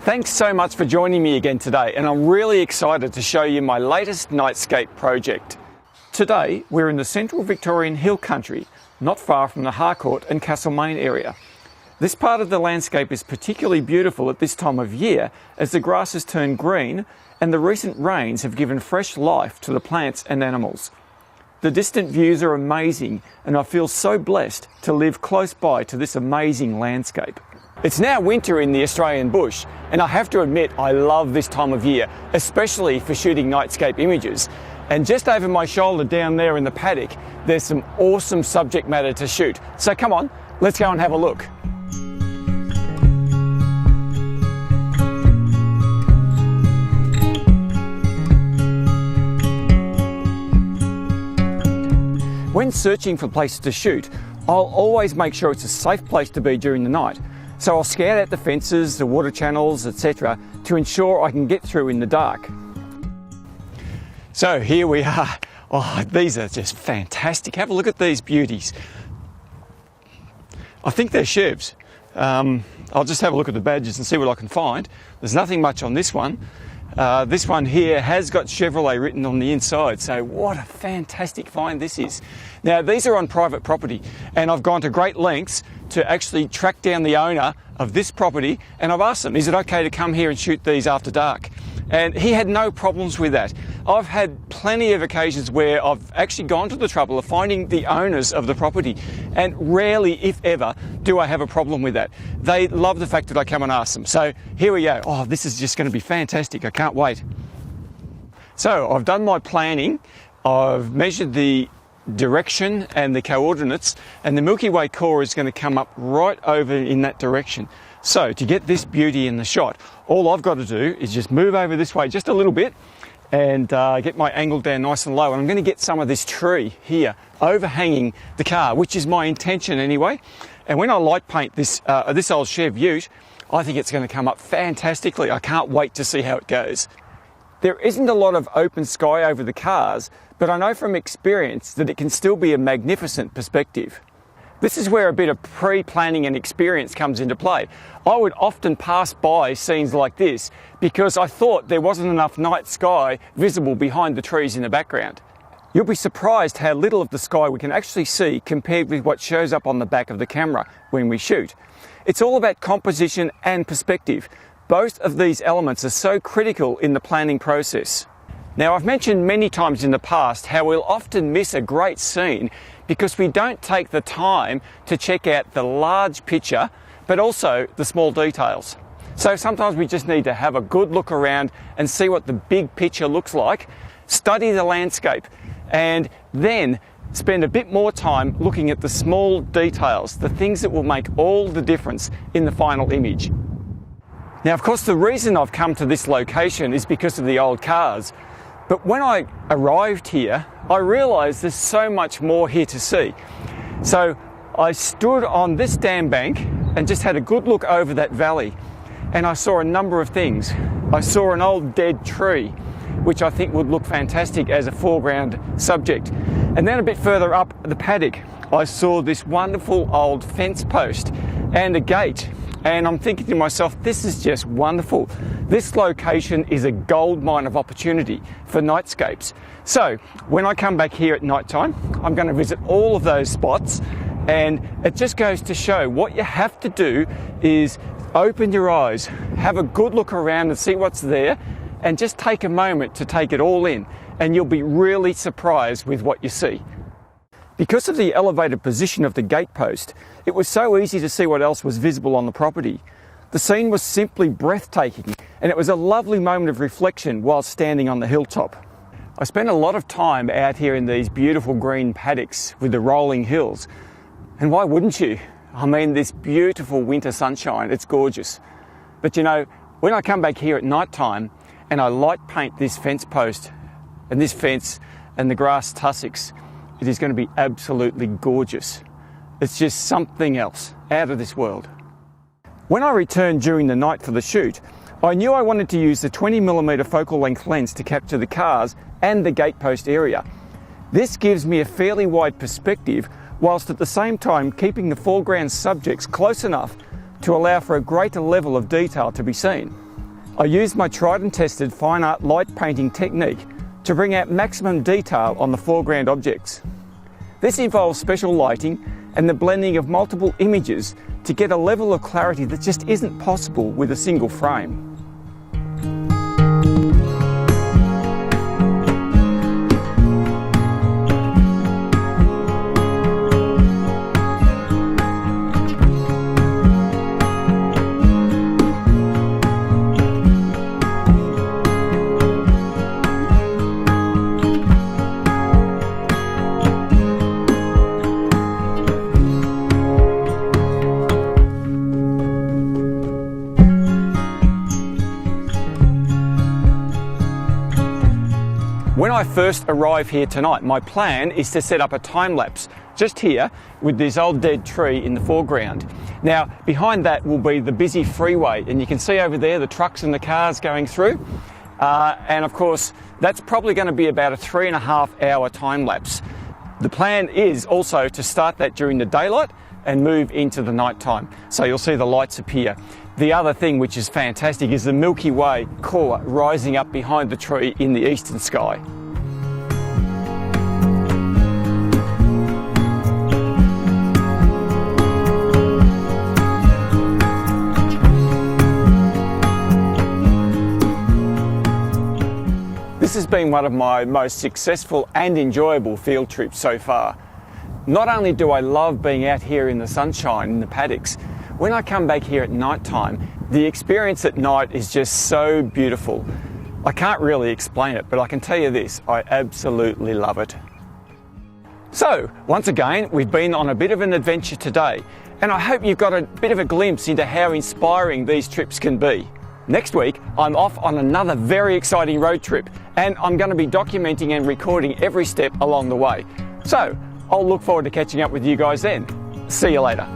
Thanks so much for joining me again today, and I'm really excited to show you my latest Nightscape project. Today we're in the central Victorian hill country, not far from the Harcourt and Castlemaine area. This part of the landscape is particularly beautiful at this time of year as the grasses turn green and the recent rains have given fresh life to the plants and animals. The distant views are amazing, and I feel so blessed to live close by to this amazing landscape. It's now winter in the Australian bush, and I have to admit I love this time of year, especially for shooting nightscape images. And just over my shoulder down there in the paddock, there's some awesome subject matter to shoot. So come on, let's go and have a look. When searching for places to shoot, I'll always make sure it's a safe place to be during the night. So I'll scout out the fences, the water channels, etc. to ensure I can get through in the dark. So here we are. Oh, these are just fantastic. Have a look at these beauties. I think they're Chevs. I'll just have a look at the badges and see what I can find. There's nothing much on this one. This one here has got Chevrolet written on the inside, so what a fantastic find this is. Now these are on private property, and I've gone to great lengths to actually track down the owner of this property, and I've asked him, is it okay to come here and shoot these after dark? And he had no problems with that. I've had plenty of occasions where I've actually gone to the trouble of finding the owners of the property, and rarely, if ever, do I have a problem with that. They love the fact that I come and ask them. So here we go. Oh, this is just going to be fantastic. I can't wait. So I've done my planning. I've measured the direction and the coordinates, and the Milky Way core is going to come up right over in that direction. So to get this beauty in the shot, all I've got to do is just move over this way just a little bit and get my angle down nice and low. And I'm going to get some of this tree here overhanging the car, which is my intention anyway. And when I light paint this old Chev Ute, I think it's going to come up fantastically. I can't wait to see how it goes. There isn't a lot of open sky over the cars, but I know from experience that it can still be a magnificent perspective. This is where a bit of pre-planning and experience comes into play. I would often pass by scenes like this because I thought there wasn't enough night sky visible behind the trees in the background. You'll be surprised how little of the sky we can actually see compared with what shows up on the back of the camera when we shoot. It's all about composition and perspective. Both of these elements are so critical in the planning process. Now, I've mentioned many times in the past how we'll often miss a great scene because we don't take the time to check out the large picture, but also the small details. So sometimes we just need to have a good look around and see what the big picture looks like, study the landscape, and then spend a bit more time looking at the small details, the things that will make all the difference in the final image. Now, of course, the reason I've come to this location is because of the old cars. But when I arrived here, I realised there's so much more here to see. So I stood on this dam bank and just had a good look over that valley, and I saw a number of things. I saw an old dead tree, which I think would look fantastic as a foreground subject. And then a bit further up the paddock, I saw this wonderful old fence post and a gate. And I'm thinking to myself, this is just wonderful. This location is a gold mine of opportunity for nightscapes. So when I come back here at night time, I'm going to visit all of those spots, and it just goes to show what you have to do is open your eyes, have a good look around and see what's there, and just take a moment to take it all in, and you'll be really surprised with what you see. Because of the elevated position of the gatepost, it was so easy to see what else was visible on the property. The scene was simply breathtaking, and it was a lovely moment of reflection while standing on the hilltop. I spent a lot of time out here in these beautiful green paddocks with the rolling hills. And why wouldn't you? I mean, this beautiful winter sunshine, it's gorgeous. But you know, when I come back here at night time and I light paint this fence post and this fence and the grass tussocks, it is going to be absolutely gorgeous. It's just something else, out of this world. When I returned during the night for the shoot, I knew I wanted to use the 20mm focal length lens to capture the cars and the gatepost area. This gives me a fairly wide perspective, whilst at the same time keeping the foreground subjects close enough to allow for a greater level of detail to be seen. I used my tried and tested fine art light painting technique to bring out maximum detail on the foreground objects. This involves special lighting and the blending of multiple images to get a level of clarity that just isn't possible with a single frame. When I first arrive here tonight, my plan is to set up a time lapse just here with this old dead tree in the foreground. Now, behind that will be the busy freeway, and you can see over there the trucks and the cars going through. And of course, that's probably going to be about a 3.5 hour time lapse. The plan is also to start that during the daylight and move into the night time. So you'll see the lights appear. The other thing which is fantastic is the Milky Way core rising up behind the tree in the eastern sky. This has been one of my most successful and enjoyable field trips so far. Not only do I love being out here in the sunshine in the paddocks, when I come back here at night time, the experience at night is just so beautiful. I can't really explain it, but I can tell you this, I absolutely love it. So, once again, we've been on a bit of an adventure today, and I hope you've got a bit of a glimpse into how inspiring these trips can be. Next week, I'm off on another very exciting road trip, and I'm going to be documenting and recording every step along the way. So, I'll look forward to catching up with you guys then. See you later.